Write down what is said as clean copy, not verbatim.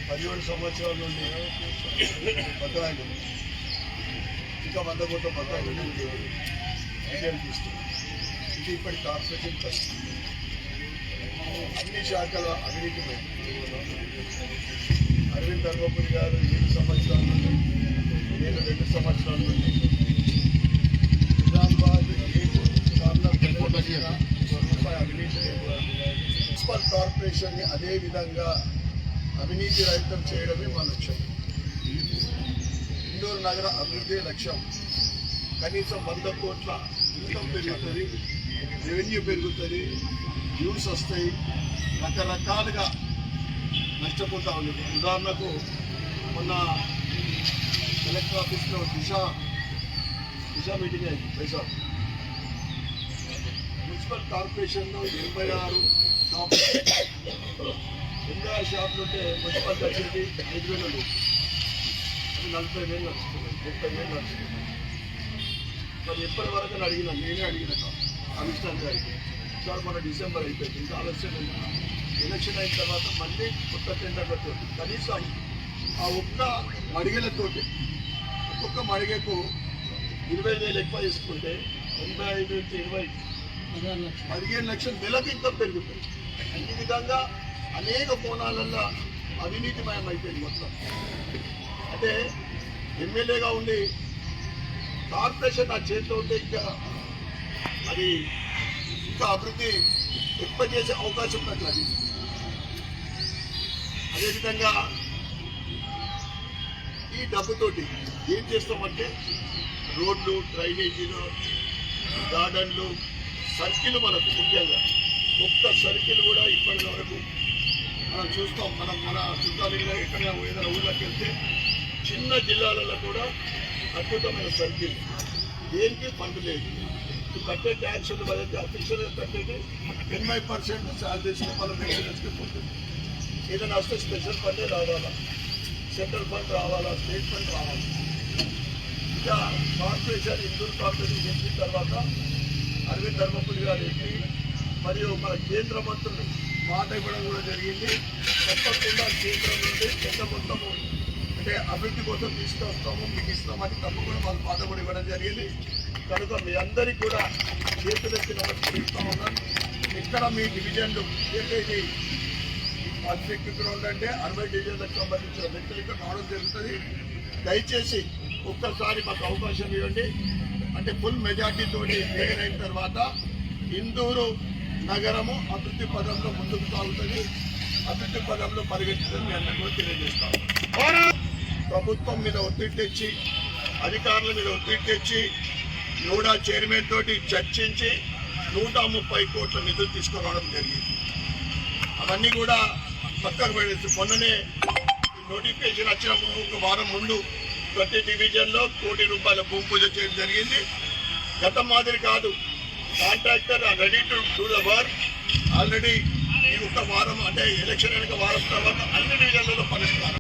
17 సంవత్సరాల నుండి బకాయిలు ఇంకా 100 కోట్ల బకాయిలు డీటెయిల్ తీస్తుంది. ఇది ఇప్పటి కార్పొరేషన్ పరిస్థితి. అన్ని శాఖల అవినీతిపై అరవింద్ ధర్మపురి గారు 7 సంవత్సరాల నుండి, నేను 2 సంవత్సరాల నుండి నిజామాబాద్ రూపాయి అవినీతి మున్సిపల్ కార్పొరేషన్ని అదే విధంగా అవినీతి రహితం చేయడమే మా లక్ష్యం. ఇందూరు నగర అభివృద్ధి లక్ష్యం. కనీసం 100 కోట్ల ఇన్కమ్ పెరుగుతుంది, రెవెన్యూ పెరుగుతుంది, యూస్ వస్తాయి, రకరకాలుగా నష్టపోతూ ఉంది. ఉదాహరణకు మొన్న కలెక్టర్ ఆఫీస్లో దిశ మీటింగ్ అయింది. వైజాగ్ మున్సిపల్ కార్పొరేషన్లో 86 షాపులు, 86 షాపులు ఉంటే మున్సిపల్ వచ్చేది 5,000 అది 40,000 నడుస్తుంది, 30,000 నడుస్తుంది. మరి ఎప్పటి వరకు అని అడిగినా, నేనే అడిగిన కమిషనర్ గారికి, సార్ మన డిసెంబర్ అయిపోయింది, ఇంకా ఆలస్యం ఎలక్షన్ అయిన తర్వాత మళ్ళీ కొత్త టెండర్లతో కనీసం ఆ ఒక్క మడిగలతోటి ఒక్కొక్క మడిగకు 20,000 ఎక్కువ తీసుకుంటే 85 నుంచి 15 లక్షల నెలకు ఇంకా పెరుగుతుంది. ఈ విధంగా అనేక కోణాలలో అవినీతిమయం అయిపోయింది మొత్తం. అంటే ఎమ్మెల్యేగా ఉండి కార్పొరేషన్ నా చేతిలో ఉంటే అది ఇంకా అభివృద్ధి ఎక్కువ చేసే అవకాశం ఉన్నట్లు. అది అదేవిధంగా ఈ డబ్బుతోటి ఏం చేస్తామంటే రోడ్లు, డ్రైనేజీలు, గార్డెన్లు, సర్కిల్, మనకు ముఖ్యంగా ఒక్క సర్కిల్ కూడా ఇప్పటి వరకు మనం చూస్తాం. మన చుట్టాలు ఎక్కడైనా ఏదైనా ఊళ్ళకి వెళ్తే చిన్న జిల్లాలలో కూడా అద్భుతమైన సర్కిల్, దేనికి ఫండ్ లేదు. కట్టే ట్యాక్స్ బదిలీ అఫీషియల్ కట్టేది 80% శాలరీస్ వాళ్ళ మెయింటెనెన్స్కి పోతుంది. ఏదైనా వస్తే స్పెషల్ ఫండే రావాలా, సెంట్రల్ ఫండ్ రావాలా, స్టేట్ ఫండ్ రావాలా. ఇంకా కార్పొరేషన్, ఇందూరు కార్పొరేషన్ చెప్పిన తర్వాత అరవింద్ ధర్మపురి గారు ఎక్కి మరియు మన కేంద్ర మంత్రులు మాట ఇవ్వడం కూడా జరిగింది. తప్పకుండా కేంద్రం నుండి పెద్ద మొత్తము అంటే అభివృద్ధి కోసం తీసుకొస్తాము, మీకు ఇస్తామని తప్పకుండా వాళ్ళు మాట కూడా ఇవ్వడం జరిగింది. కనుక మీ అందరికీ కూడా చేతులెత్తి నమస్కరిస్తూ ఉన్నాను. ఇక్కడ మీ డివిజన్లు ఏదైతే పబ్లిక్ గ్రౌండ్ అంటే 60 డివిజన్లకు సంబంధించిన వ్యక్తులు ఇక్కడ రావడం జరుగుతుంది. దయచేసి ఒక్కసారి మాకు అవకాశం ఇవ్వండి. అంటే ఫుల్ మెజార్టీతో అయిన తర్వాత ఇందూరు నగరము అభివృద్ధి పదంలో ముందుకు సాగుతుంది, అభివృద్ధి పదంలో పరిగెత్తుతుంది. మీ అందరూ కూడా తెలియజేస్తాము. ప్రభుత్వం మీద ఒత్తిడి తెచ్చి, అధికారుల మీద ఒత్తిడి తెచ్చి, నోడా చైర్మన్ తోటి చర్చించి 130 కోట్ల నిధులు తీసుకురావడం జరిగింది. అవన్నీ కూడా పక్కకు పడేసి మొన్ననే నోటిఫికేషన్ వచ్చిన ఒక వారం ముందు ప్రతి డివిజన్లో ₹1 కోటి భూమి పూజ చేయడం జరిగింది. గత మాదిరి కాదు, contractor ready to do the work. Already ఈ ఒక వారం అంటే ఎలక్షన్ వెనుక వారం తర్వాత అన్ని డివిజన్లలో పనిస్తారు.